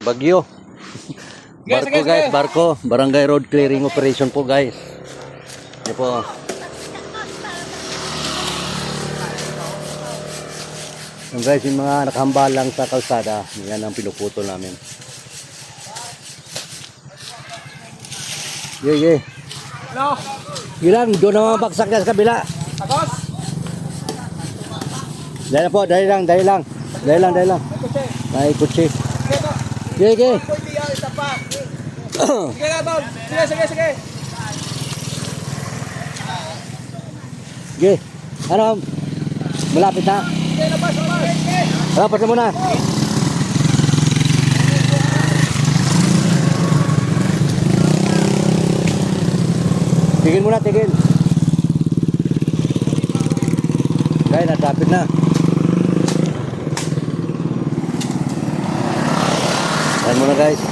Bagyo. Barko guys, barko. Barangay road clearing operation po guys. Ito po. Yung guys, yung mga nakahambal lang sa kalsada, yan ang pinuputol namin. Ye. Hello? Ilan, doon naman bagsak na sa kabila. Agos? Dahil po, dahil lang. May kutsi. Ye. Pwede yan, isa pa. Sige na, Tom. Sige. Ye. Ano? Malapit na. Sige, labas. Labas na muna. Tigil muna. Guys, natapit na. Ayan muna guys.